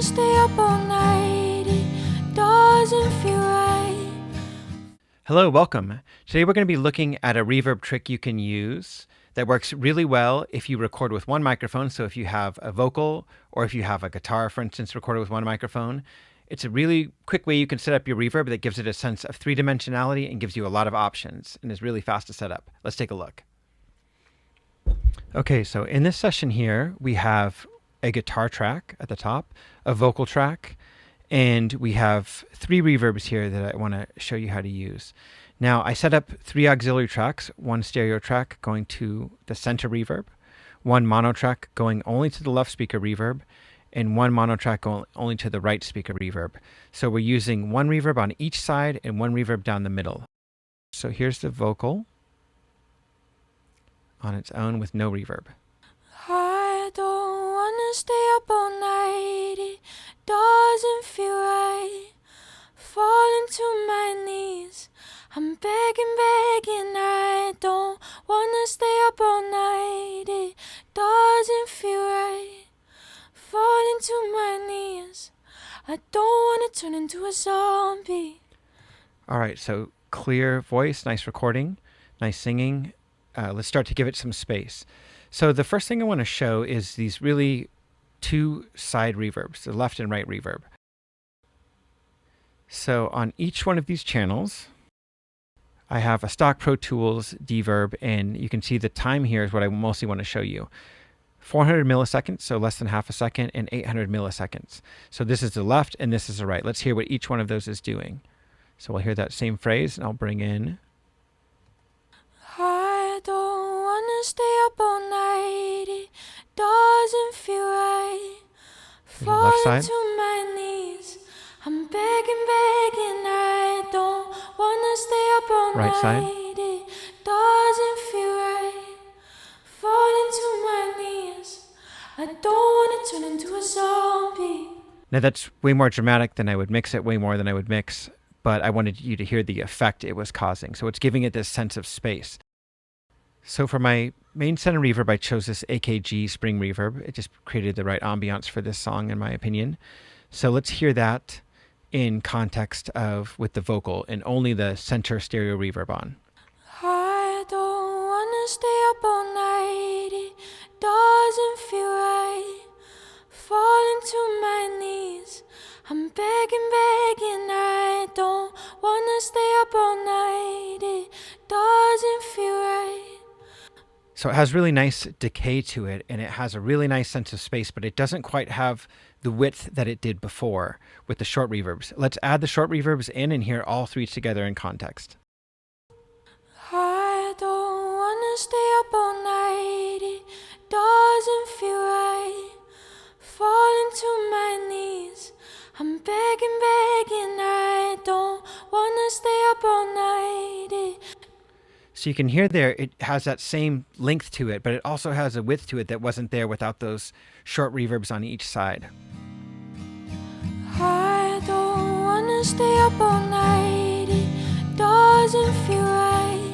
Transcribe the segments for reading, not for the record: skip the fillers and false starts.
stay up all night. It doesn't feel right. Hello, welcome. Today we're going to be looking at a reverb trick you can use that works really well if you record with one microphone. So if you have a vocal or if you have a guitar, for instance, recorded with one microphone, it's a really quick way you can set up your reverb that gives it a sense of three-dimensionality and gives you a lot of options and is really fast to set up. Let's take a look. Okay, so in this session here, we have a guitar track at the top, a vocal track, and we have three reverbs here that I want to show you how to use. Now, I set up three auxiliary tracks, one stereo track going to the center reverb, one mono track going only to the left speaker reverb, and one mono track going only to the right speaker reverb. So we're using one reverb on each side and one reverb down the middle. So here's the vocal on its own with no reverb. I don't wanna stay up all night. It doesn't feel right. Falling to my knees. I'm begging. I don't wanna stay up all night. It doesn't feel right. Falling to my knees. I don't wanna turn into a zombie. All right, so clear voice, nice recording, nice singing. Let's start to give it some space. So the first thing I want to show is these really two side reverbs, the left and right reverb. So on each one of these channels, I have a stock Pro Tools Deverb, and you can see the time here is what I mostly want to show you. 400 milliseconds, so less than half a second, and 800 milliseconds. So this is the left and this is the right. Let's hear what each one of those is doing. So we'll hear that same phrase, and I'll bring in. I don't wanna stay up all night. It doesn't feel right. Left Falling side. to my knees. I'm begging. I don't wanna stay up all Right night. side. It doesn't feel right. Falling to my knees. I don't wanna turn into a zombie. Now that's way more dramatic than I would mix it, way more than I would mix, but I wanted you to hear the effect it was causing. So it's giving it this sense of space. So for my main center reverb, I chose this AKG Spring Reverb. It just created the right ambiance for this song, in my opinion. So let's hear that in context of with the vocal and only the center stereo reverb on. I don't wanna stay up all night. It doesn't feel right. Falling to my knees. I'm begging. I don't wanna stay up all night. It doesn't feel right. So it has really nice decay to it, and it has a really nice sense of space, but it doesn't quite have the width that it did before with the short reverbs. Let's add the short reverbs in and hear all three together in context. I don't wanna stay up all night. It doesn't feel right. Falling to my knees. I'm begging. I don't wanna stay up all night. So you can hear there, it has that same length to it, but it also has a width to it that wasn't there without those short reverbs on each side. I don't wanna stay up all night. It doesn't feel right.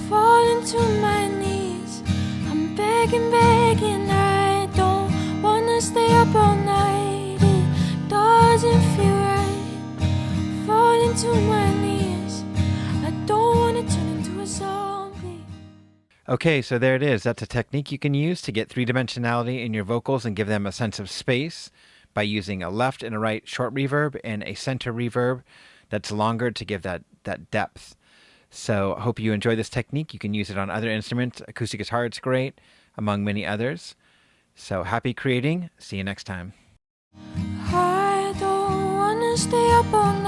Falling to my knees. I'm begging. I don't wanna stay up all night. It doesn't feel right. Falling to my knees. I don't wanna turn into a zombie. Okay, so there it is. That's a technique you can use to get three-dimensionality in your vocals and give them a sense of space by using a left and a right short reverb and a center reverb that's longer to give that depth. So I hope you enjoy this technique. You can use it on other instruments. Acoustic guitar, it's great, among many others. So happy creating. See you next time. I don't wanna stay up all night.